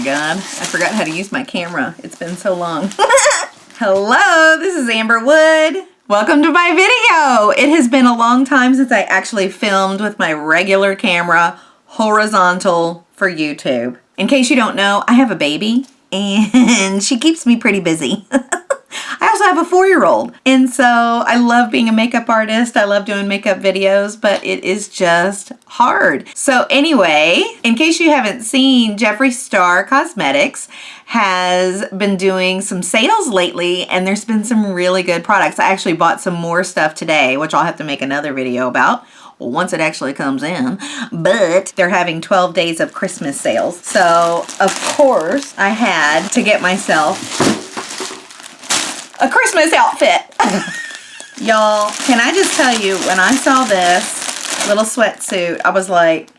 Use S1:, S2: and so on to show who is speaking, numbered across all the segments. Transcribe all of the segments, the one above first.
S1: my God. I forgot how to use my camera. It's been so long. Hello, this is Amber Wood. Welcome to my video. It has been a long time since I actually filmed with my regular camera, horizontal, for YouTube. In case you don't know, I have a baby and she keeps me pretty busy. I also have a 4-year-old, and so I love being a makeup artist. I love doing makeup videos, but it is just hard. So anyway, in case you haven't seen, Jeffree Star Cosmetics has been doing some sales lately, and there's been some really good products. I actually bought some more stuff today, which I'll have to make another video about once it actually comes in, but they're having 12 days of Christmas sales. So of course I had to get myself a Christmas outfit. Y'all, can I just tell you, when I saw this little sweatsuit, I was like,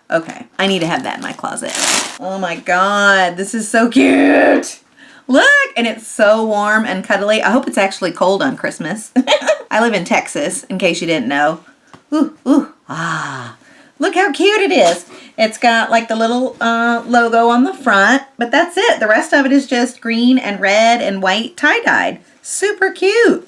S1: okay, I need to have that in my closet. Oh my God, this is so cute. Look, and it's so warm and cuddly. I hope it's actually cold on Christmas. I live in Texas, in case you didn't know. Ooh, ooh, ah. Look how cute it is. It's got like the little logo on the front, but that's it. The rest of it is just green and red and white tie-dyed. Super cute.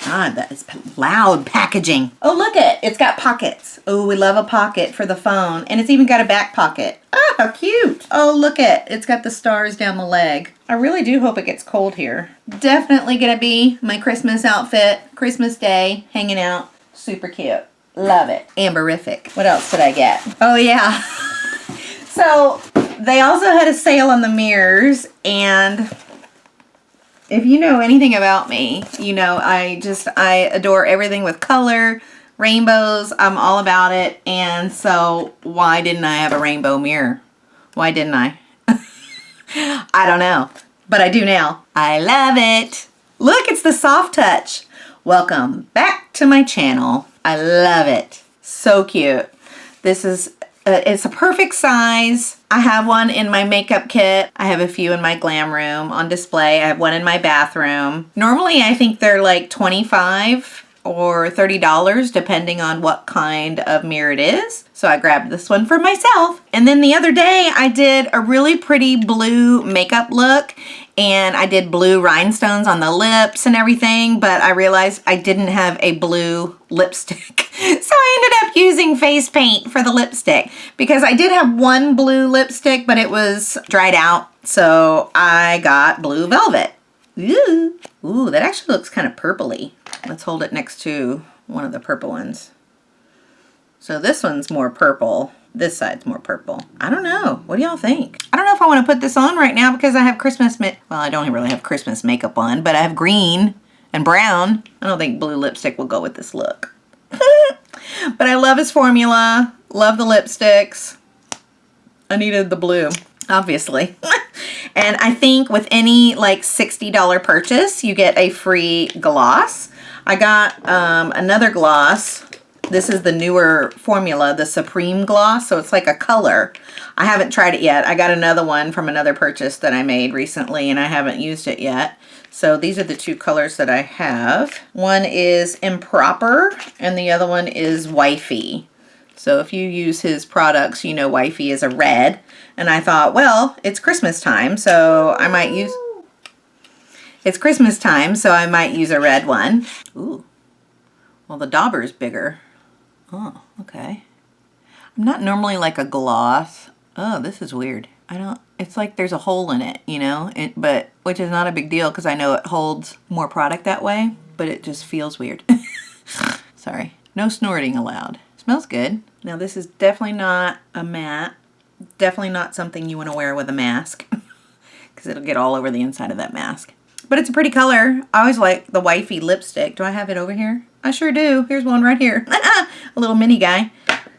S1: God, that is loud packaging. Oh, look it. It's got pockets. Oh, we love a pocket for the phone. And it's even got a back pocket. Oh, how cute. Oh, look it. It's got the stars down the leg. I really do hope it gets cold here. Definitely gonna be my Christmas outfit. Christmas Day, hanging out. Super cute. Love it. Amberific. What else did I get? Oh yeah. So they also had a sale on the mirrors, and if you know anything about me, you know I adore everything with color, rainbows. I'm all about it. And so why didn't I have a rainbow mirror? Why didn't I? I don't know, but I do now. I love it. Look, it's the soft touch. Welcome back to my channel. I love it. So cute. This is, it's a perfect size. I have one in my makeup kit. I have a few in my glam room on display. I have one in my bathroom. Normally, I think they're like $25 or $30 depending on what kind of mirror it is. So I grabbed this one for myself. And then the other day I did a really pretty blue makeup look, and I did blue rhinestones on the lips and everything, but I realized I didn't have a blue lipstick. So I ended up using face paint for the lipstick because I did have one blue lipstick, but it was dried out. So I got blue velvet. Ooh, ooh, that actually looks kind of purpley. Let's hold it next to one of the purple ones. So this one's more purple. This side's more purple. I don't know. What do y'all think? I don't know if I want to put this on right now because I have Christmas, well, I don't really have Christmas makeup on, but I have green and brown. I don't think blue lipstick will go with this look. But I love his formula. Love the lipsticks. I needed the blue, obviously. And I think with any like $60 purchase, you get a free gloss. I got another gloss. This is the newer formula, the Supreme Gloss. So it's like a color. I haven't tried it yet. I got another one from another purchase that I made recently, and I haven't used it yet. So these are the two colors that I have. One is Improper, and the other one is Wifey. So if you use his products, you know Wifey is a red. And I thought, well, it's Christmas time, so I might use... It's Christmas time, so I might use a red one. Ooh. Well, the dauber's bigger. Oh, okay. I'm not normally like a gloss. Oh, this is weird. It's like there's a hole in it, you know, but which is not a big deal because I know it holds more product that way, but it just feels weird. Sorry. No snorting allowed. Smells good. Now this is definitely not a matte. Definitely not something you want to wear with a mask because it'll get all over the inside of that mask. But it's a pretty color. I always like the Wifey lipstick. Do I have it over here? I sure do. Here's one right here. A little mini guy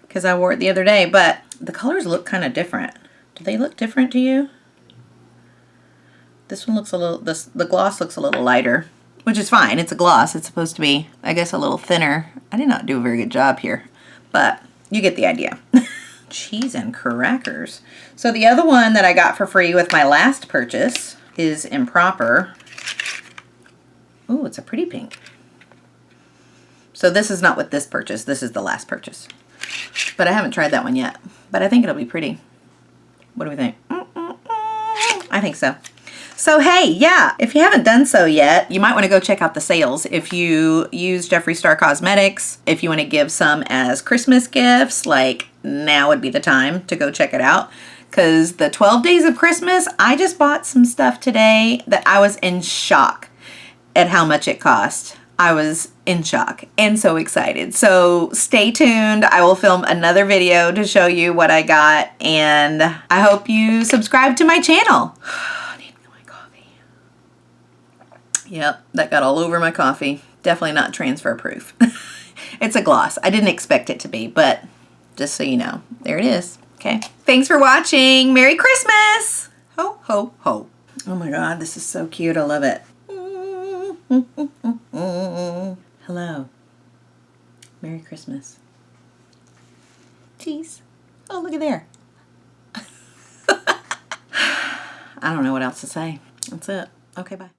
S1: because I wore it the other day. But the colors look kind of different. Do they look different to you? This one looks a little, the gloss looks a little lighter, which is fine. It's a gloss. It's supposed to be, I guess, a little thinner. I did not do a very good job here, but you get the idea. Cheese and crackers. So the other one that I got for free with my last purchase is Improper. Ooh, it's a pretty pink. So this is not with this purchase. This is the last purchase. But I haven't tried that one yet. But I think it'll be pretty. What do we think? I think so. So hey, yeah, if you haven't done so yet, you might want to go check out the sales. If you use Jeffree Star Cosmetics, if you want to give some as Christmas gifts, like now would be the time to go check it out. Because the 12 days of Christmas, I just bought some stuff today that I was in shock at how much it cost. I was in shock and so excited. So stay tuned. I will film another video to show you what I got, and I hope you subscribe to my channel. I need my coffee. Yep, that got all over my coffee. Definitely not transfer proof. It's a gloss. I didn't expect it to be, but just so you know, there it is. Okay. Thanks for watching. Merry Christmas. Ho, ho, ho. Oh my God, this is so cute. I love it. Hello. Merry Christmas. Cheese. Oh, look at there. I don't know what else to say. That's it. Okay, bye.